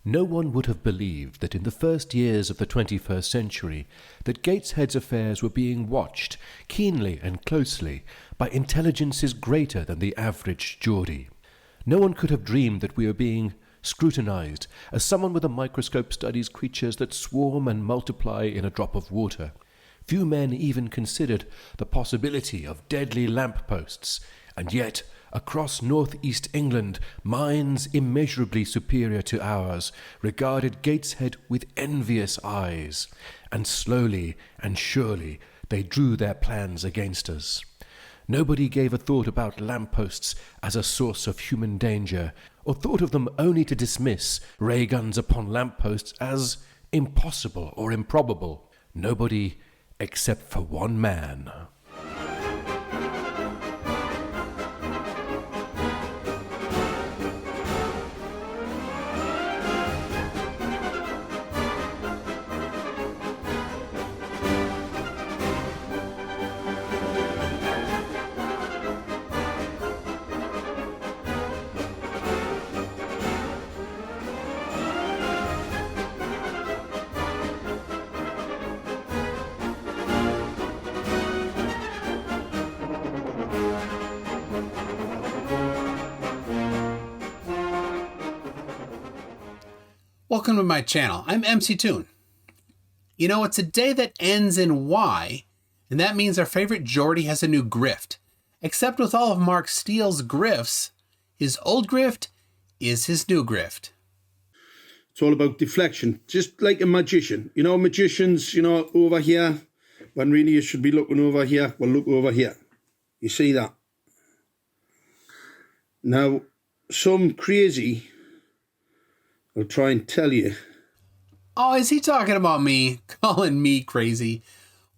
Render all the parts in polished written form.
No one would have believed that in the first years of the 21st century that Gateshead's affairs were being watched keenly and closely by intelligences greater than the average Geordie. No one could have dreamed that we were being scrutinized as someone with a microscope studies creatures that swarm and multiply in a drop of water. Few men even considered the possibility of deadly lampposts, and yet across north-east England, minds immeasurably superior to ours regarded Gateshead with envious eyes, and slowly and surely they drew their plans against us. Nobody gave a thought about lampposts as a source of human danger, or thought of them only to dismiss ray guns upon lampposts as impossible or improbable. Nobody except for one man. Welcome to my channel. I'm MC Toon. You know, it's a day that ends in Y, and that means our favorite Geordie has a new grift. Except with all of Mark Steele's grifts, his old grift is his new grift. It's all about deflection, just like a magician. You know, magicians, over here, when really you should be looking over here, well, look over here. You see that? Now, some crazy will try and tell you. Oh, is he talking about me? Calling me crazy?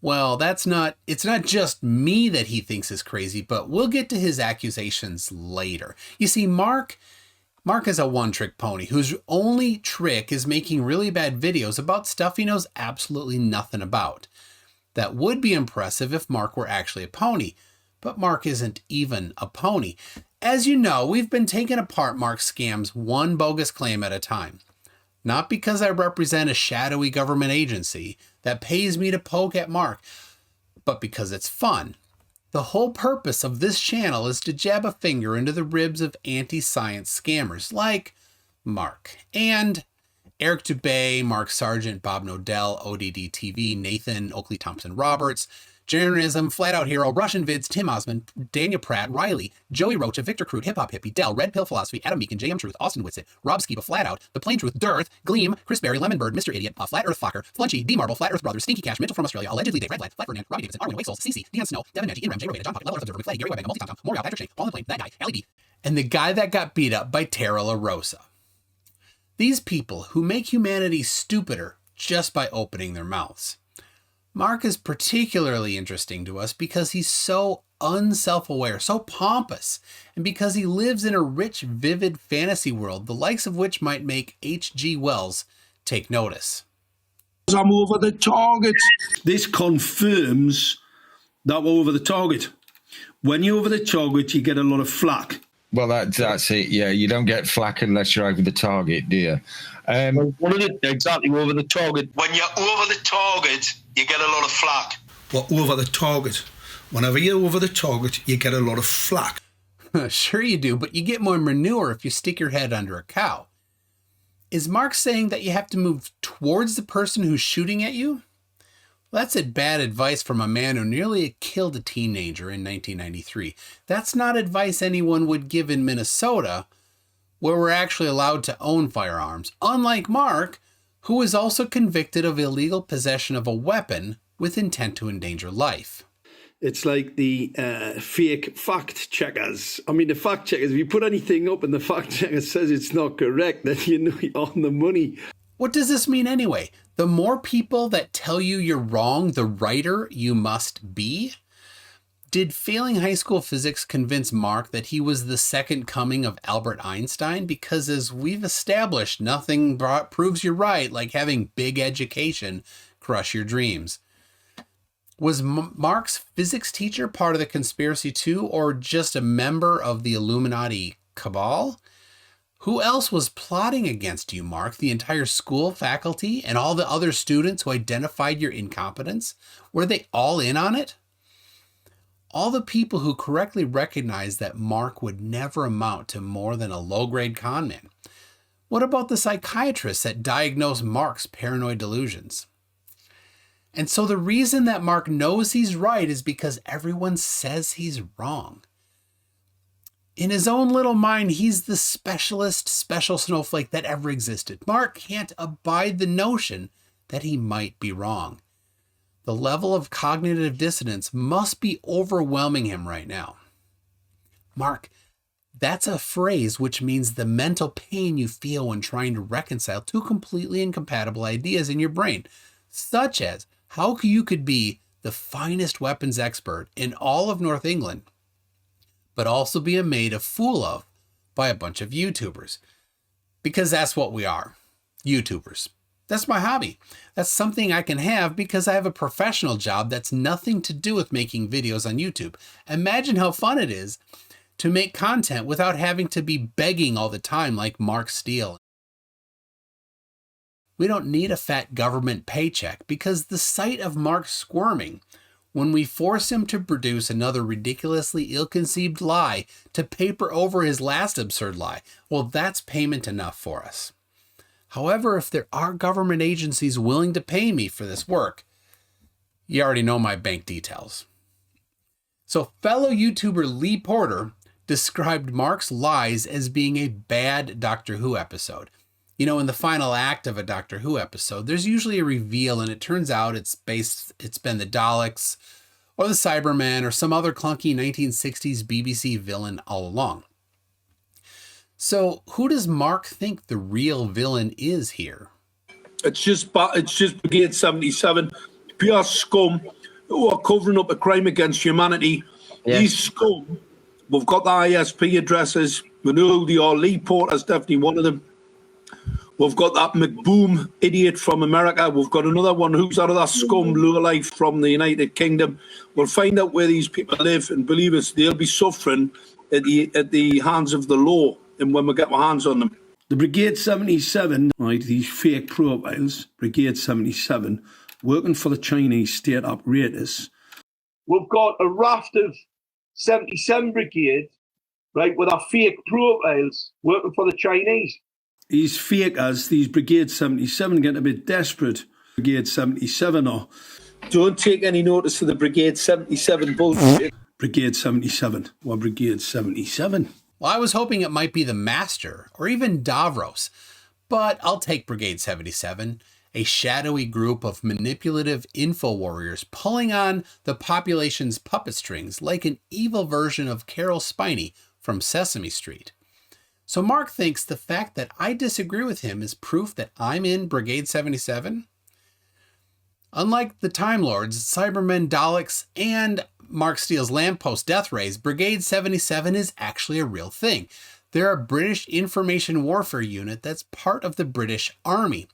Well, it's not just me that he thinks is crazy, but we'll get to his accusations later. You see, Mark is a one-trick pony whose only trick is making really bad videos about stuff he knows absolutely nothing about. That would be impressive if Mark were actually a pony, but Mark isn't even a pony. As you know, we've been taking apart Mark's scams one bogus claim at a time. Not because I represent a shadowy government agency that pays me to poke at Mark, but because it's fun. The whole purpose of this channel is to jab a finger into the ribs of anti-science scammers like Mark and Eric Dubay, Mark Sargent, Bob Nodell, ODD TV, Nathan, Oakley Thompson Roberts, Journalism, Flat Out Hero, Russian Vids, Tim Osmond, Daniel Pratt, Riley, Joey Rocha, Victor Crude, Hip Hop Hippie, Dell, Red Pill Philosophy, Adam Meekin, JM Truth, Austin Whitsitt, Rob Skiba, Flat Out, The Plain Truth, Dearth, Gleam, Chris Berry, Lemon Bird, Mr. Idiot, Flat Earth Flocker, Flunchy, D Marble, Flat Earth Brothers, Stinky Cash, Mitchell from Australia, Allegedly Dave, Red Flag, Flat Ferdinand, Robbie Davidson, Arwin, Wake Souls, CC, Dean Snow, Devin Maggi, Inram, J. Roveda, John Pocket, Level Earth Observer, McFlay, Gary Webbing, Multi-Tom, Morgal, Patrick Shane, Paul on the Plane, That Guy, Ali B, and the guy that got beat up by Tara LaRosa. These people who make humanity stupider just by opening their mouths. Mark is particularly interesting to us because he's so unself-aware, so pompous, and because he lives in a rich, vivid fantasy world, the likes of which might make H.G. Wells take notice. I'm over the target. This confirms that we're over the target. When you're over the target, you get a lot of flack. Well, that's it. Yeah, you don't get flack unless you're over the target, do you? What is it exactly over the target? When you're over the target, you get a lot of flack. Well, over the target. Whenever you're over the target, you get a lot of flack. Sure you do, but you get more manure if you stick your head under a cow. Is Mark saying that you have to move towards the person who's shooting at you? Well, that's bad advice from a man who nearly killed a teenager in 1993. That's not advice anyone would give in Minnesota, where we're actually allowed to own firearms, unlike Mark, who is also convicted of illegal possession of a weapon with intent to endanger life. It's like the fake fact checkers. I mean, the fact checkers, if you put anything up and the fact checker says it's not correct, then you know you're on the money. What does this mean anyway? The more people that tell you you're wrong, the righter you must be? Did failing high school physics convince Mark that he was the second coming of Albert Einstein? Because as we've established, nothing proves you're right like having big education crush your dreams. Was Mark's physics teacher part of the conspiracy too, or just a member of the Illuminati cabal? Who else was plotting against you, Mark? The entire school, faculty, and all the other students who identified your incompetence? Were they all in on it? All the people who correctly recognized that Mark would never amount to more than a low-grade con man. What about the psychiatrists that diagnosed Mark's paranoid delusions? And so the reason that Mark knows he's right is because everyone says he's wrong. In his own little mind, he's the special snowflake that ever existed. Mark can't abide the notion that he might be wrong. The level of cognitive dissonance must be overwhelming him right now. Mark, that's a phrase which means the mental pain you feel when trying to reconcile two completely incompatible ideas in your brain, such as how you could be the finest weapons expert in all of North England, but also be made a fool of by a bunch of YouTubers. Because that's what we are, YouTubers. That's my hobby. That's something I can have because I have a professional job that's nothing to do with making videos on YouTube. Imagine how fun it is to make content without having to be begging all the time like Mark Steele. We don't need a fat government paycheck because the sight of Mark squirming when we force him to produce another ridiculously ill-conceived lie to paper over his last absurd lie, well, that's payment enough for us. However, if there are government agencies willing to pay me for this work, you already know my bank details. So fellow YouTuber Leigh Porter described Mark's lies as being a bad Doctor Who episode. You know, in the final act of a Doctor Who episode, there's usually a reveal, and it turns out it's been the Daleks or the Cybermen or some other clunky 1960s BBC villain all along. So who does Mark think the real villain is here? It's just Brigade 77, pure scum who are covering up a crime against humanity. Yes. These scum, we've got the ISP addresses. We know who they are. Leigh Porter's definitely one of them. We've got that McBoom idiot from America. We've got another one who's out of that scum lowlife from the United Kingdom. We'll find out where these people live, and believe us, they'll be suffering at the hands of the law. And when we get our hands on them. The Brigade 77, right, these fake profiles, Brigade 77, working for the Chinese state apparatus. We've got a raft of 77 Brigade, right, with our fake profiles working for the Chinese. These fakers, these Brigade 77 getting a bit desperate. Brigade 77 are. Don't take any notice of the Brigade 77 bullshit. Brigade 77. What Brigade 77? Well, I was hoping it might be the Master or even Davros, but I'll take Brigade 77, a shadowy group of manipulative info warriors pulling on the population's puppet strings like an evil version of Carol Spiney from Sesame Street. So Mark thinks the fact that I disagree with him is proof that I'm in Brigade 77? Unlike the Time Lords, Cybermen, Daleks, and Mark Steele's lamppost death rays, Brigade 77 is actually a real thing. They're a British information warfare unit that's part of the British Army.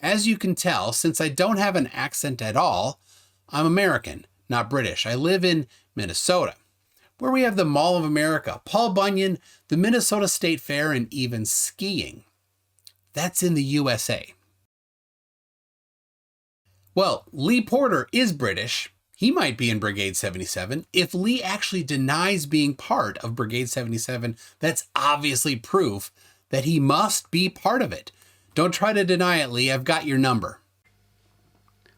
As you can tell, since I don't have an accent at all, I'm American, not British. I live in Minnesota, where we have the Mall of America, Paul Bunyan, the Minnesota State Fair, and even skiing. That's in the USA. Well, Leigh Porter is British. He might be in Brigade 77. If Leigh actually denies being part of Brigade 77, that's obviously proof that he must be part of it. Don't try to deny it, Leigh. I've got your number.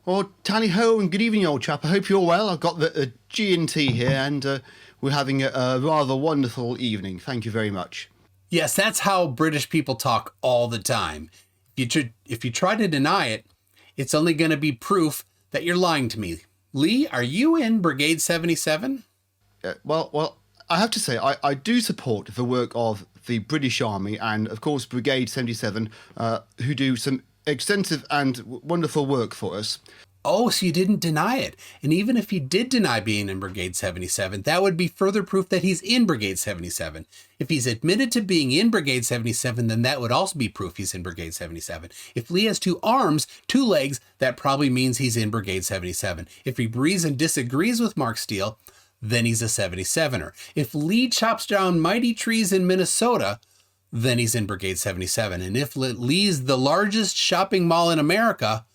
Well, tally-ho and good evening, old chap. I hope you're well. I've got the G&T here, and we're having a rather wonderful evening. Thank you very much. Yes, that's how British people talk all the time. If you try to deny it, it's only going to be proof that you're lying to me. Leigh, are you in Brigade 77? Well, I have to say, I do support the work of the British Army and, of course, Brigade 77, who do some extensive and wonderful work for us. Oh, so you didn't deny it. And even if he did deny being in Brigade 77, that would be further proof that he's in Brigade 77. If he's admitted to being in Brigade 77, then that would also be proof he's in Brigade 77. If Leigh has 2 arms, 2 legs, that probably means he's in Brigade 77. If he agrees and disagrees with Mark Steele, then he's a 77er. If Leigh chops down mighty trees in Minnesota, then he's in Brigade 77. And if Lee's the largest shopping mall in America,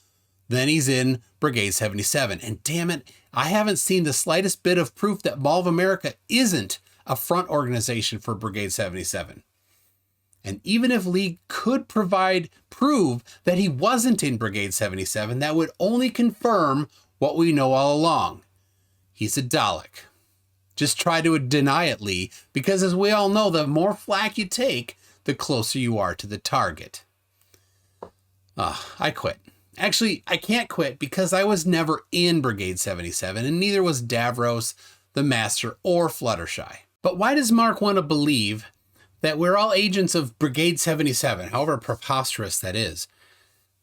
then he's in Brigade 77. And damn it, I haven't seen the slightest bit of proof that Mall of America isn't a front organization for Brigade 77. And even if Leigh could prove that he wasn't in Brigade 77, that would only confirm what we know all along. He's a Dalek. Just try to deny it, Leigh, because as we all know, the more flack you take, the closer you are to the target. I quit. Actually, I can't quit because I was never in Brigade 77, and neither was Davros, the Master, or Fluttershy. But why does Mark want to believe that we're all agents of Brigade 77, however preposterous that is?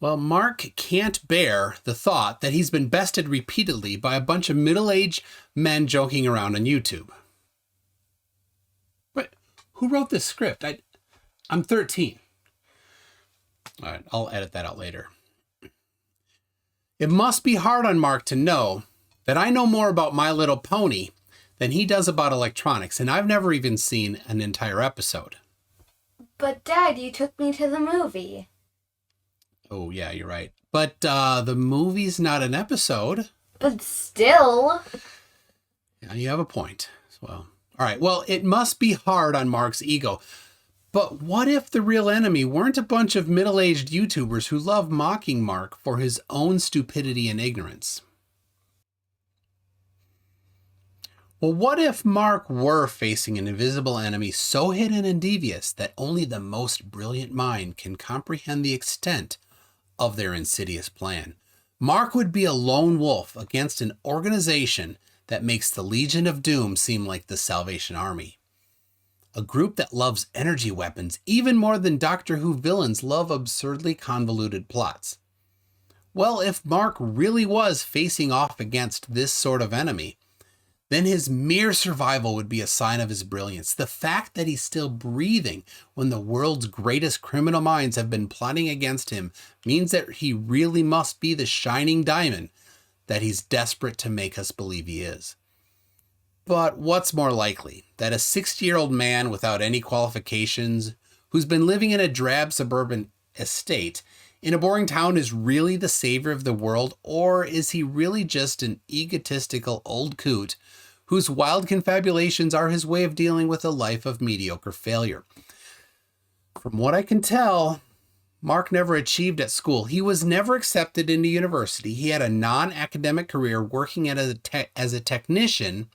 Well, Mark can't bear the thought that he's been bested repeatedly by a bunch of middle-aged men joking around on YouTube. But who wrote this script? I'm 13. All right, I'll edit that out later. It must be hard on Mark to know that I know more about My Little Pony than he does about electronics, and I've never even seen an entire episode. But Dad, you took me to the movie. Oh, yeah, you're right. But the movie's not an episode. But still. Yeah, you have a point. Well, all right. Well, it must be hard on Mark's ego. But what if the real enemy weren't a bunch of middle-aged YouTubers who love mocking Mark for his own stupidity and ignorance? Well, what if Mark were facing an invisible enemy so hidden and devious that only the most brilliant mind can comprehend the extent of their insidious plan? Mark would be a lone wolf against an organization that makes the Legion of Doom seem like the Salvation Army. A group that loves energy weapons even more than Doctor Who villains love absurdly convoluted plots. Well, if Mark really was facing off against this sort of enemy, then his mere survival would be a sign of his brilliance. The fact that he's still breathing when the world's greatest criminal minds have been plotting against him means that he really must be the shining diamond that he's desperate to make us believe he is. But what's more likely? That a 60-year-old man without any qualifications, who's been living in a drab suburban estate in a boring town, is really the savior of the world, or is he really just an egotistical old coot whose wild confabulations are his way of dealing with a life of mediocre failure? From what I can tell, Mark never achieved at school. He was never accepted into university. He had a non-academic career working as a technician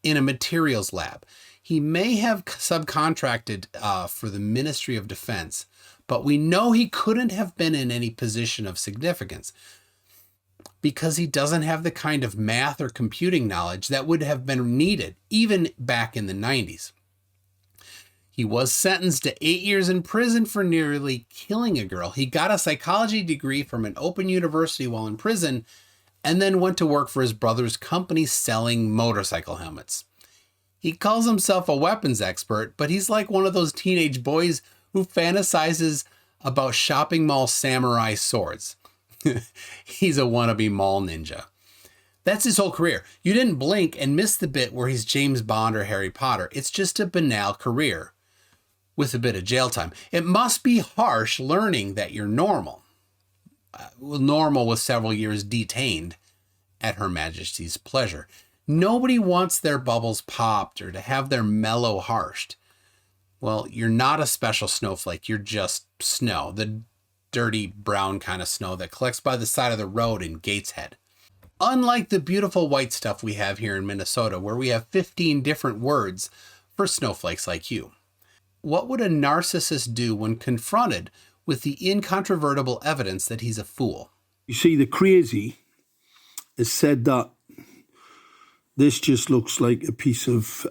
in a materials lab. He may have subcontracted for the Ministry of Defense, but we know he couldn't have been in any position of significance because he doesn't have the kind of math or computing knowledge that would have been needed even back in the 90s. He was sentenced to 8 years in prison for nearly killing a girl. He got a psychology degree from an open university while in prison and then went to work for his brother's company selling motorcycle helmets. He calls himself a weapons expert, but he's like one of those teenage boys who fantasizes about shopping mall samurai swords. He's a wannabe mall ninja. That's his whole career. You didn't blink and miss the bit where he's James Bond or Harry Potter. It's just a banal career with a bit of jail time. It must be harsh learning that you're normal. Normal with several years detained at Her Majesty's pleasure. Nobody wants their bubbles popped or to have their mellow harshed. Well, you're not a special snowflake. You're just snow, the dirty brown kind of snow that collects by the side of the road in Gateshead. Unlike the beautiful white stuff we have here in Minnesota, where we have 15 different words for snowflakes like you. What would a narcissist do when confronted with the incontrovertible evidence that he's a fool? You see, the crazy has said that this just looks like a piece of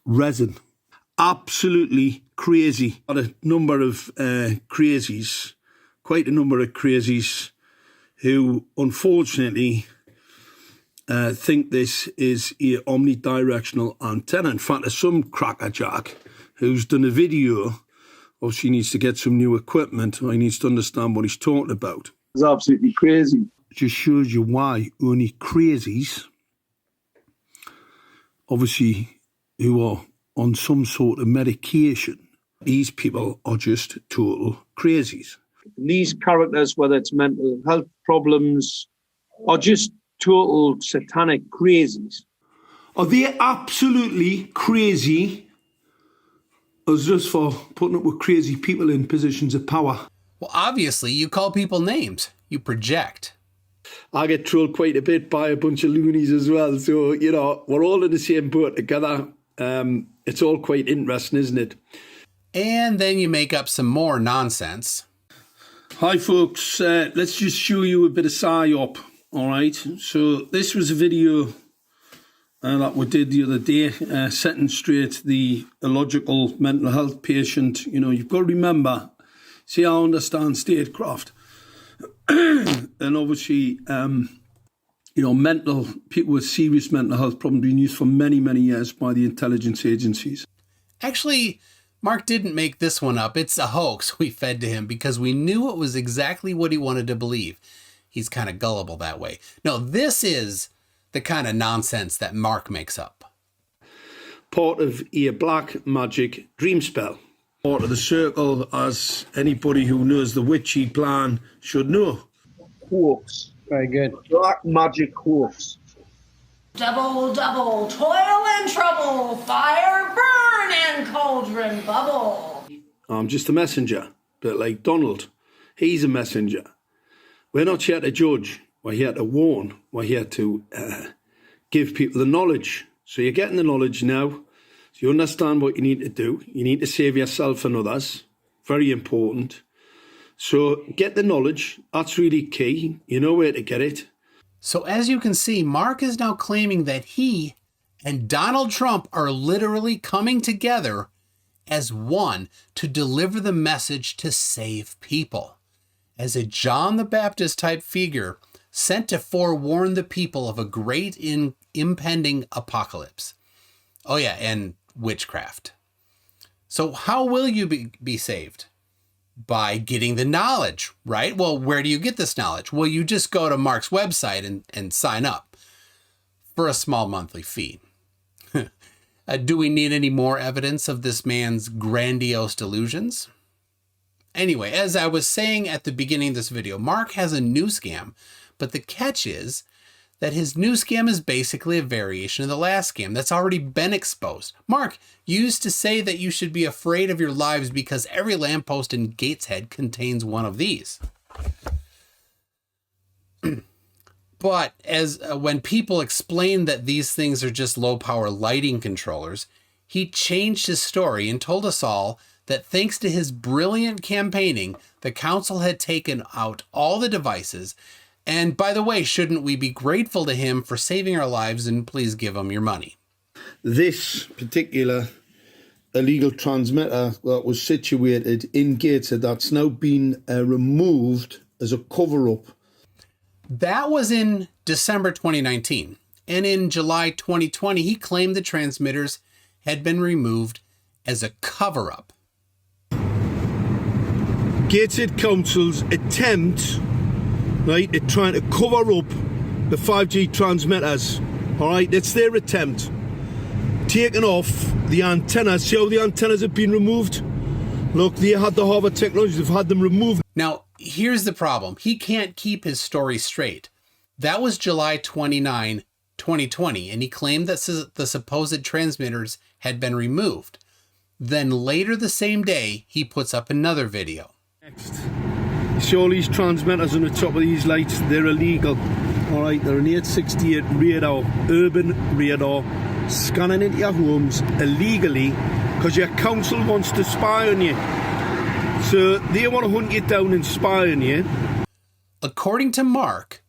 resin. Absolutely crazy. A number of crazies, quite a number of crazies who unfortunately think this is an omnidirectional antenna. In fact, there's some crackerjack who's done a video. Obviously, he needs to get some new equipment, or he needs to understand what he's talking about. It's absolutely crazy. It just shows you why only crazies, obviously, who are on some sort of medication, These people are just total crazies. These characters, whether it's mental health problems, are just total satanic crazies. Are they absolutely crazy? Or is just for putting up with crazy people in positions of power? Well, obviously, you call people names. You project. I get trolled quite a bit by a bunch of loonies as well. So, you know, we're all in the same boat together. It's all quite interesting, isn't it? And then you make up some more nonsense. Hi, folks. Let's just show you a bit of psyop. All right. So this was a video that we did the other day, setting straight the illogical mental health patient. You know, you've got to remember, see, I understand statecraft. And obviously, you know, mental people with serious mental health problems being used for many, many years by the intelligence agencies. Actually, Mark didn't make this one up. It's a hoax we fed to him because we knew it was exactly what he wanted to believe. He's kind of gullible that way. No, this is the kind of nonsense that Mark makes up. Part of a black magic dream spell. Part of the circle, as anybody who knows the witchy plan should know. Hoax. Very good. Black magic hoax. Double, double, toil and trouble, fire burn and cauldron bubble. I'm just a messenger, but like Donald, he's a messenger. We're not here to judge. We're here to warn. We're here to give people the knowledge. So you're getting the knowledge now. So you understand what you need to do. You need to save yourself and others. Very important. So get the knowledge. That's really key. You know where to get it. So as you can see, Mark is now claiming that he and Donald Trump are literally coming together as one to deliver the message to save people. As a John the Baptist type figure sent to forewarn the people of a great impending apocalypse. Oh yeah, and witchcraft. So how will you be saved? By getting the knowledge, right? Well, where do you get this knowledge? Well, you just go to Mark's website and sign up for a small monthly fee. Do we need any more evidence of this man's grandiose delusions? Anyway, as I was saying at the beginning of this video, Mark has a new scam, but the catch is that his new scam is basically a variation of the last scam that's already been exposed. Mark used to say that you should be afraid of your lives because every lamppost in Gateshead contains one of these. But as when people explained that these things are just low-power lighting controllers, he changed his story and told us all that thanks to his brilliant campaigning, the council had taken out all the devices. And by the way, shouldn't we be grateful to him for saving our lives and please give him your money? This particular illegal transmitter that was situated in Gateshead, that's now been removed as a cover-up. That was in December 2019. And in July 2020, he claimed the transmitters had been removed as a cover-up. Gateshead Council's attempt, right, at trying to cover up the 5G transmitters. All right, that's their attempt. Taking off the antennas. See how the antennas have been removed? Look, they had the Harvard technology. They've had them removed. Now, here's the problem. He can't keep his story straight. That was July 29, 2020, and he claimed that the supposed transmitters had been removed. Then later the same day, he puts up another video. Next. You see all these transmitters on the top of these lights? They're illegal. All right, they're an 868 radar, urban radar, scanning into your homes illegally because your council wants to spy on you. So they want to hunt you down and spy on you. According to Mark,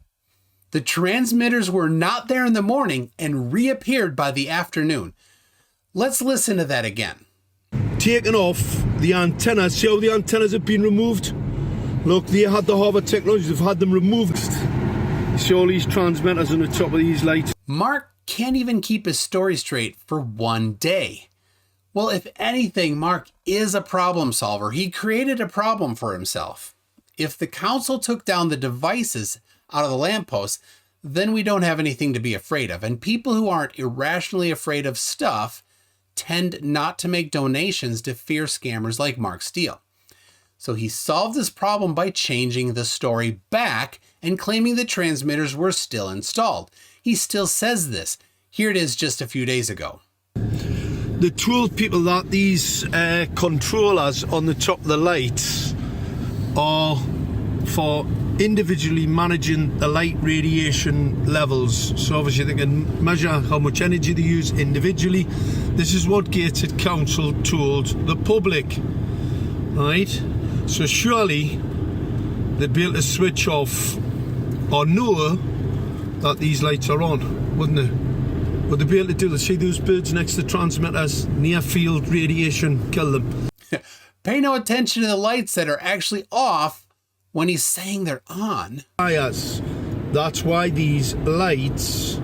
the transmitters were not there in the morning and reappeared by the afternoon. Let's listen to that again. Taking off the antennas. See how the antennas have been removed? Look, they had the Harvard technology. They've had them removed. You see all these transmitters on the top of these lights? Mark can't even keep his story straight for one day. Well, if anything, Mark is a problem solver. He created a problem for himself. If the council took down the devices out of the lampposts, then we don't have anything to be afraid of. And people who aren't irrationally afraid of stuff tend not to make donations to fear scammers like Mark Steele. So he solved this problem by changing the story back and claiming the transmitters were still installed. He still says this. Here it is just a few days ago. They told people that these controllers on the top of the lights are for individually managing the light radiation levels. So obviously they can measure how much energy they use individually. This is what Gateshead Council told the public, right? So surely they'd be able to switch off or know that these lights are on, wouldn't they? Would they be able to do this? See those birds next to transmitters? Near field radiation, kill them. Pay no attention to the lights that are actually off when he's saying they're on. Yes, that's why these lights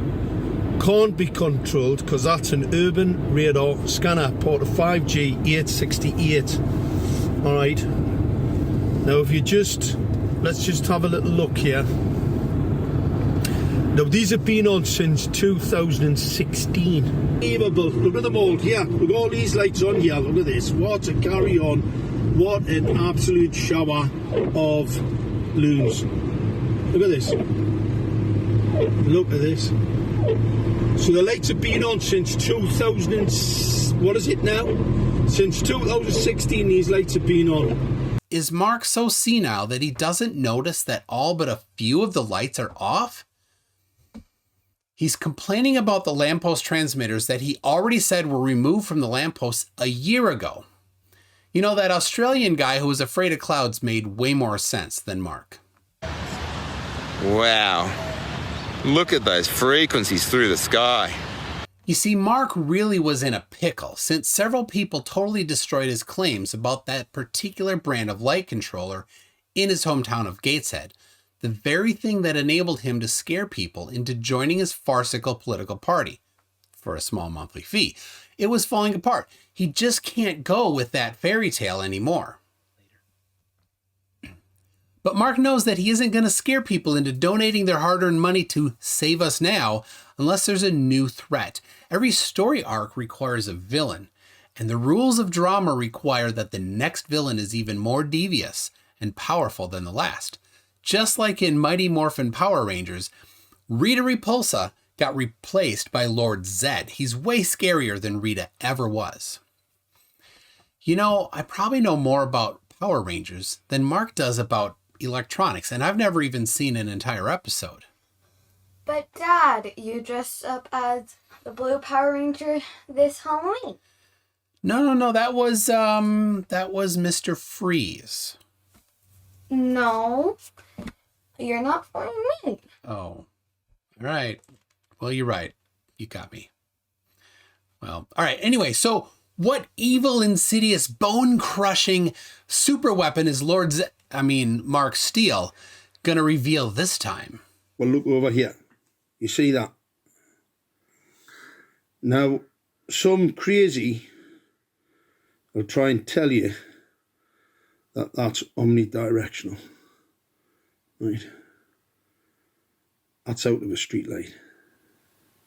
can't be controlled, because that's an urban radar scanner, port of 5G 868. All right. Now, if you let's just have a little look here. Now, these have been on since 2016. Unbelievable. Look at them all here. Look at all these lights on here. Look at this. What a carry on. What an absolute shower of loons. Look at this. Look at this. So the lights have been on since 2000. What is it now? Since 2016, these lights have been on. Is Mark so senile that he doesn't notice that all but a few of the lights are off? He's complaining about the lamppost transmitters that he already said were removed from the lampposts a year ago. You know, that Australian guy who was afraid of clouds made way more sense than Mark. Wow. Look at those frequencies through the sky. You see, Mark really was in a pickle since several people totally destroyed his claims about that particular brand of light controller in his hometown of Gateshead. The very thing that enabled him to scare people into joining his farcical political party for a small monthly fee. It was falling apart. He just can't go with that fairy tale anymore. But Mark knows that he isn't going to scare people into donating their hard-earned money to save us now unless there's a new threat. Every story arc requires a villain, and the rules of drama require that the next villain is even more devious and powerful than the last. Just like in Mighty Morphin Power Rangers, Rita Repulsa got replaced by Lord Zed. He's way scarier than Rita ever was. You know, I probably know more about Power Rangers than Mark does about electronics, and I've never even seen an entire episode. But Dad, you dressed up as the Blue Power Ranger this Halloween. No, that was Mr. Freeze. No, you're not fooling me. Oh, all right. Well, you're right. You got me. Well, all right. Anyway, so what evil, insidious, bone-crushing super weapon is Mark Steele gonna reveal this time? Well, look over here. You see that? Now, some crazy will try and tell you that that's omnidirectional, right? That's out of a street light.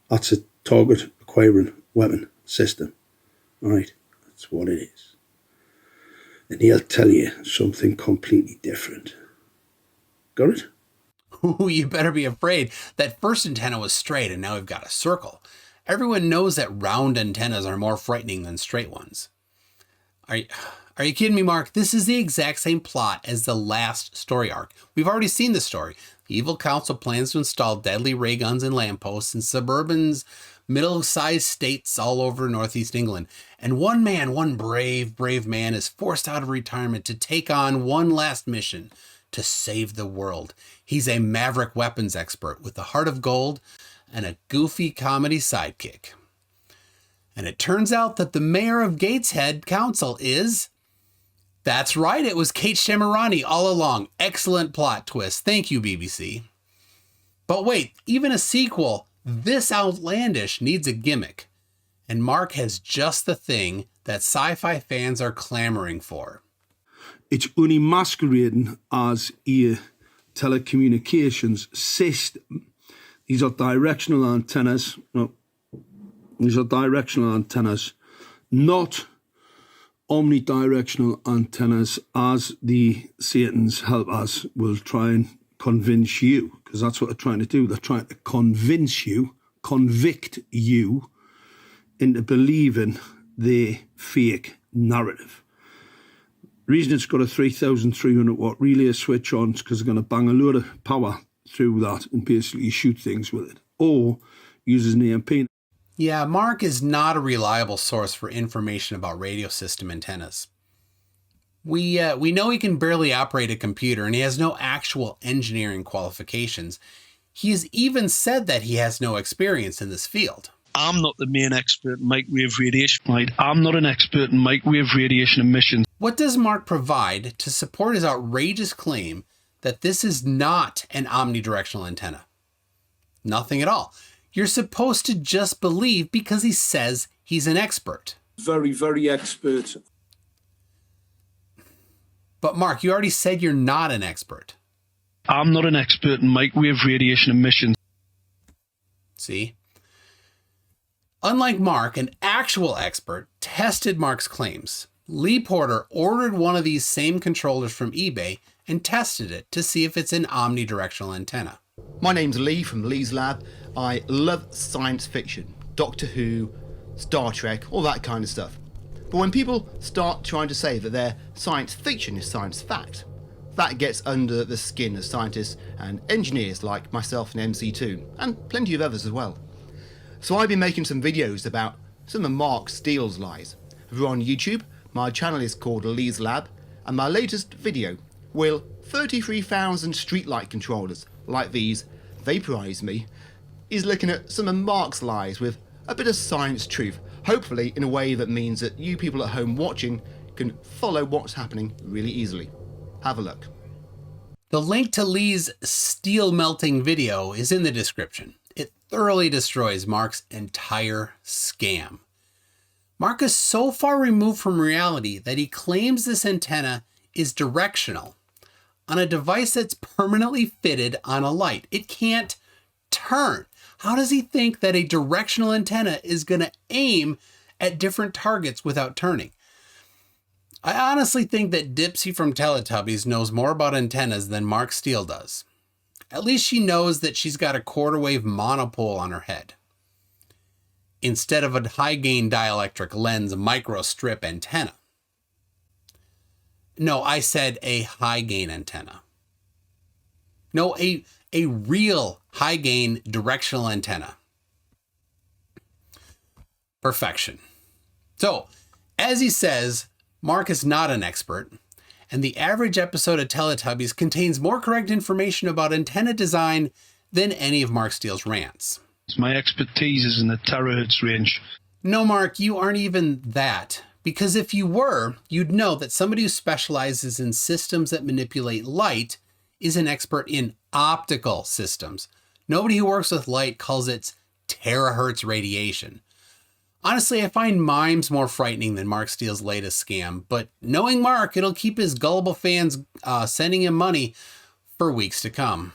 That's a target acquiring weapon system, all right? That's what it is. And he'll tell you something completely different. Got it? Ooh, you better be afraid. That first antenna was straight and now we've got a circle. Everyone knows that round antennas are more frightening than straight ones. Are you kidding me, Mark? This is the exact same plot as the last story arc. We've already seen the story. The evil council plans to install deadly ray guns and lampposts in suburban, middle-sized states all over northeast England. And one brave man is forced out of retirement to take on one last mission to save the world. He's a maverick weapons expert with a heart of gold and a goofy comedy sidekick. And it turns out that the mayor of Gateshead Council is... That's right, it was Kate Shemirani all along. Excellent plot twist. Thank you, BBC. But wait, even a sequel this outlandish needs a gimmick. And Mark has just the thing that sci-fi fans are clamoring for. It's only masquerading as a telecommunications system. These are directional antennas. No, these are directional antennas not omnidirectional antennas, as the Satan's helpers will try and convince you, because that's what they're trying to do. They're trying to convince you, convict you into believing the fake narrative. The reason it's got a 3,300 watt relay switch on is because they're going to bang a load of power through that and basically shoot things with it, or uses an EMP. Yeah, Mark is not a reliable source for information about radio system antennas. We know he can barely operate a computer and he has no actual engineering qualifications. He has even said that he has no experience in this field. I'm not the main expert in microwave radiation, right? I'm not an expert in microwave radiation emissions. What does Mark provide to support his outrageous claim that this is not an omnidirectional antenna? Nothing at all. You're supposed to just believe because he says he's an expert. Very, very expert. But Mark, you already said you're not an expert. I'm not an expert in microwave radiation emissions. See? Unlike Mark, an actual expert tested Mark's claims. Leigh Porter ordered one of these same controllers from eBay and tested it to see if it's an omnidirectional antenna. My name's Leigh from Leigh's Lab. I love science fiction, Doctor Who, Star Trek, all that kind of stuff. But when people start trying to say that their science fiction is science fact, that gets under the skin of scientists and engineers like myself and MC2, and plenty of others as well. So I've been making some videos about some of Mark Steele's lies. If you're on YouTube, my channel is called Leigh's Lab, and my latest video, will 33,000 streetlight controllers like these vaporize me, is looking at some of Mark's lies with a bit of science truth, hopefully in a way that means that you people at home watching can follow what's happening really easily. Have a look. The link to Leigh's steel melting video is in the description. It thoroughly destroys Mark's entire scam. Mark is so far removed from reality that he claims this antenna is directional on a device that's permanently fitted on a light. It can't turn. How does he think that a directional antenna is going to aim at different targets without turning? I honestly think that Dipsy from Teletubbies knows more about antennas than Mark Steele does. At least she knows that she's got a quarter wave monopole on her head, instead of a high gain dielectric lens microstrip antenna. No, I said a high gain antenna. No, a real high gain directional antenna. Perfection. So, as he says, Mark is not an expert, and the average episode of Teletubbies contains more correct information about antenna design than any of Mark Steele's rants. My expertise is in the terahertz range. No, Mark, you aren't even that. Because if you were, you'd know that somebody who specializes in systems that manipulate light is an expert in optical systems. Nobody who works with light calls it terahertz radiation. Honestly, I find mimes more frightening than Mark Steele's latest scam, but knowing Mark, it'll keep his gullible fans sending him money for weeks to come.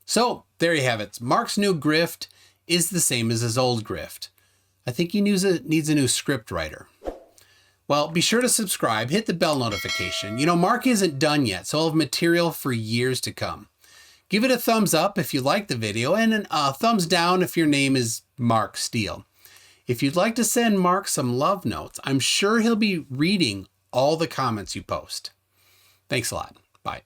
So, there you have it. Mark's new grift is the same as his old grift. I think he needs a new script writer. Well, be sure to subscribe, hit the bell notification. You know, Mark isn't done yet, so I'll have material for years to come. Give it a thumbs up if you like the video, and a thumbs down if your name is Mark Steele. If you'd like to send Mark some love notes, I'm sure he'll be reading all the comments you post. Thanks a lot. Bye.